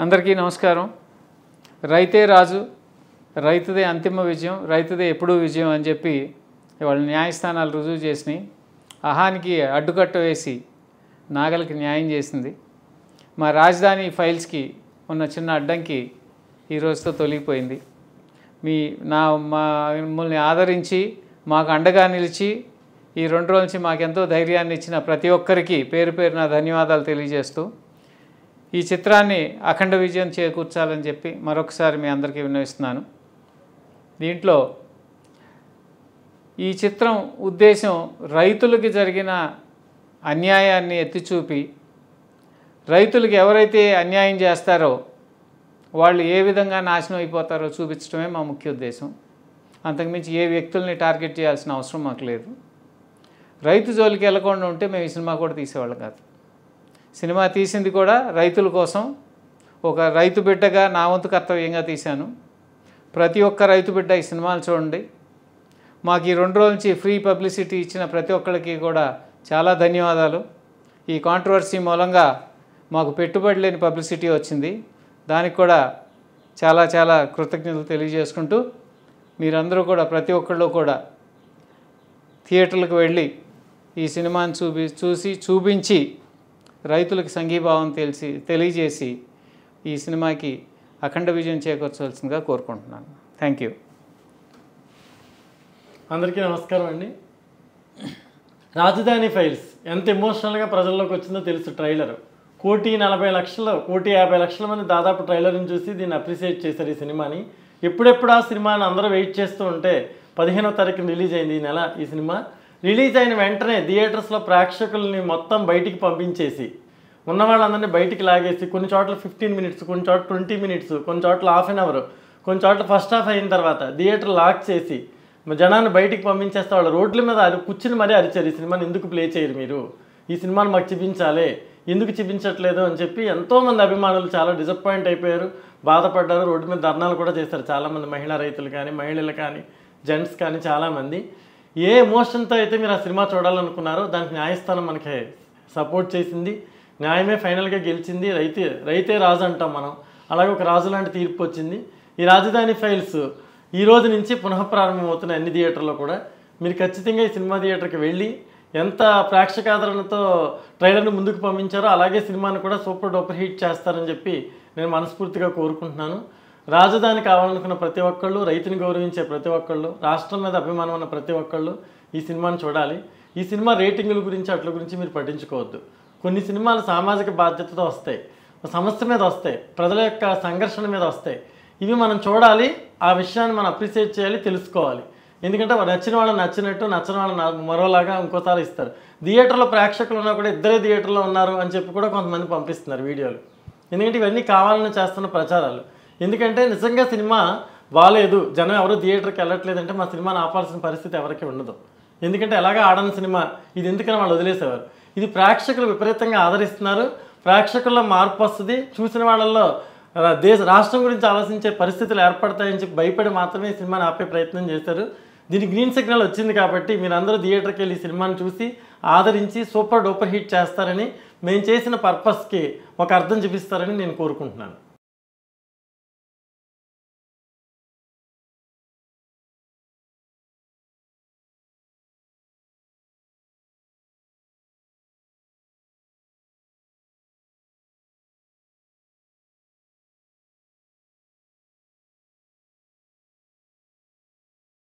అందరికీ నమస్కారం. రైతే రాజు, రైతుదే అంతిమ విజయం, రైతుదే ఎప్పుడూ విజయం అని చెప్పి ఇవాళ న్యాయస్థానాలు రుజువు చేసినాయి. అహానికి అడ్డుకట్ట వేసి నాగలికి న్యాయం చేసింది. మా రాజధాని ఫైల్స్కి ఉన్న చిన్న అడ్డంకి ఈ రోజుతో తొలగిపోయింది. మమ్మల్ని ఆదరించి మాకు అండగా నిలిచి ఈ 2 రోజుల నుంచి మాకెంతో ధైర్యాన్ని ఇచ్చిన ప్రతి ఒక్కరికి పేరు పేరున ధన్యవాదాలు తెలియజేస్తూ ఈ చిత్రాన్ని అఖండ విజయం చేకూర్చాలని చెప్పి మరొకసారి మీ అందరికీ విన్నవిస్తున్నాను. దీంట్లో ఈ చిత్రం ఉద్దేశం రైతులకి జరిగిన అన్యాయాన్ని ఎత్తిచూపి రైతులకు ఎవరైతే అన్యాయం చేస్తారో వాళ్ళు ఏ విధంగా నాశనం అయిపోతారో చూపించడమే మా ముఖ్య ఉద్దేశం. అంతకుమించి ఏ వ్యక్తుల్ని టార్గెట్ చేయాల్సిన అవసరం మాకు లేదు. రైతు జోలికి వెళ్ళకుండా ఉంటే మేము ఈ సినిమా కూడా తీసేవాళ్ళం కాదు. సినిమా తీసింది కూడా రైతుల కోసం, ఒక రైతు బిడ్డగా నా వంతు కర్తవ్యంగా తీశాను. ప్రతి ఒక్క రైతు బిడ్డ ఈ సినిమాలు చూడండి. మాకు ఈ 2 రోజుల నుంచి ఫ్రీ పబ్లిసిటీ ఇచ్చిన ప్రతి ఒక్కరికి కూడా చాలా ధన్యవాదాలు. ఈ కాంట్రవర్సీ మూలంగా మాకు పెట్టుబడి లేని పబ్లిసిటీ వచ్చింది. దానికి కూడా చాలా చాలా కృతజ్ఞతలు తెలియజేసుకుంటూ మీరందరూ కూడా ప్రతి ఒక్కళ్ళు కూడా థియేటర్లకు వెళ్ళి ఈ సినిమాని చూపించి రైతులకు సంఘీభావం తెలియజేసి ఈ సినిమాకి అఖండ విజయం చేకూర్చవలసిందిగా కోరుకుంటున్నాను. Thank you. అందరికీ నమస్కారం అండి. రాజధాని ఫైల్స్ ఎంత ఎమోషనల్గా ప్రజల్లోకి వచ్చిందో తెలుసు. ట్రైలర్ 1,40,00,000 మంది దాదాపు ట్రైలర్ని చూసి దీన్ని అప్రిషియేట్ చేశారు ఈ సినిమాని. ఎప్పుడెప్పుడు ఆ సినిమాని అందరూ వెయిట్ చేస్తూ ఉంటే 15వ తారీఖున రిలీజ్ అయింది ఈ నెల. ఈ సినిమా రిలీజ్ అయిన వెంటనే థియేటర్స్లో ప్రేక్షకుల్ని మొత్తం బయటికి పంపించేసి ఉన్న వాళ్ళందరినీ బయటికి లాగేసి కొన్ని చోట్ల 15 మినిట్స్, కొన్ని చోట్ల 20 మినిట్స్, కొన్ని చోట్ల ½ అన్ అవర్, కొన్ని చోట్ల ఫస్ట్ హాఫ్ అయిన తర్వాత థియేటర్ లాక్ చేసి జనాన్ని బయటికి పంపించేస్తే వాళ్ళు రోడ్ల మీద కూర్చుని మరీ అరిచారు, ఈ సినిమాని ఎందుకు ప్లే చేయరు మీరు, ఈ సినిమాని మాకు చూపించాలి, ఎందుకు చూపించట్లేదు అని చెప్పి ఎంతోమంది అభిమానులు చాలా డిసప్పాయింట్ అయిపోయారు, బాధపడ్డారు. రోడ్డు మీద ధర్నాలు కూడా చేశారు చాలామంది మహిళా రైతులు కానీ, మహిళలు కానీ, జెంట్స్ కానీ చాలామంది. ఏ ఎమోషన్తో అయితే మీరు ఆ సినిమా చూడాలనుకున్నారో దానికి న్యాయస్థానం మనకి సపోర్ట్ చేసింది. న్యాయమే ఫైనల్గా గెలిచింది. రైతే రాజు అంటాం మనం, అలాగే ఒక రాజు లాంటి తీర్పు వచ్చింది. ఈ రాజధాని ఫైల్స్ ఈ రోజు నుంచి పునఃప్రారంభమవుతున్నాయి అన్ని థియేటర్లో కూడా. మీరు ఖచ్చితంగా ఈ సినిమా థియేటర్కి వెళ్ళి ఎంత ప్రేక్షకాదరణతో ట్రైలర్ని ముందుకు పంపించారో అలాగే సినిమాని కూడా సూపర్ డూపర్ హిట్ చేస్తారని చెప్పి నేను మనస్ఫూర్తిగా కోరుకుంటున్నాను. రాజధాని కావాలనుకున్న ప్రతి ఒక్కళ్ళు, రైతుని గౌరవించే ప్రతి ఒక్కళ్ళు, రాష్ట్రం మీద అభిమానం ఉన్న ప్రతి ఒక్కళ్ళు ఈ సినిమాని చూడాలి. ఈ సినిమా రేటింగుల గురించి అట్ల గురించి మీరు పట్టించుకోవద్దు. కొన్ని సినిమాలు సామాజిక బాధ్యతతో వస్తాయి, సమస్య మీద వస్తాయి, ప్రజల యొక్క సంఘర్షణ మీద వస్తాయి. ఇవి మనం చూడాలి, ఆ విషయాన్ని మనం అప్రిషియేట్ చేయాలి, తెలుసుకోవాలి. ఎందుకంటే నచ్చిన వాళ్ళని నచ్చినట్టు, నచ్చిన వాళ్ళని మరోలాగా ఇంకోసారి ఇస్తారు. థియేటర్లో ప్రేక్షకులు ఉన్నా కూడా ఇద్దరే థియేటర్లో ఉన్నారు అని చెప్పి కూడా కొంతమంది పంపిస్తున్నారు వీడియోలు. ఎందుకంటే ఇవన్నీ కావాలని చేస్తున్న ప్రచారాలు. ఎందుకంటే నిజంగా సినిమా బాగాలేదు, జనం ఎవరు థియేటర్కి వెళ్ళట్లేదంటే మా సినిమాని ఆపాల్సిన పరిస్థితి ఎవరికి ఉండదు. ఎందుకంటే ఎలాగా ఆడని సినిమా ఇది, ఎందుకని వాళ్ళు వదిలేసేవారు. ఇది ప్రేక్షకులు విపరీతంగా ఆదరిస్తున్నారు, ప్రేక్షకుల్లో మార్పు వస్తుంది, చూసిన వాళ్ళల్లో రాష్ట్రం గురించి ఆలోచించే పరిస్థితులు ఏర్పడతాయని చెప్పి భయపడి మాత్రమే ఈ సినిమాని ఆపే ప్రయత్నం చేశారు. దీనికి గ్రీన్ సిగ్నల్ వచ్చింది కాబట్టి మీరందరూ థియేటర్కి వెళ్ళి ఈ సినిమాని చూసి ఆదరించి సూపర్ డూపర్ హిట్ చేస్తారని, మేము చేసిన పర్పస్కి ఒక అర్థం చూపిస్తారని నేను కోరుకుంటున్నాను.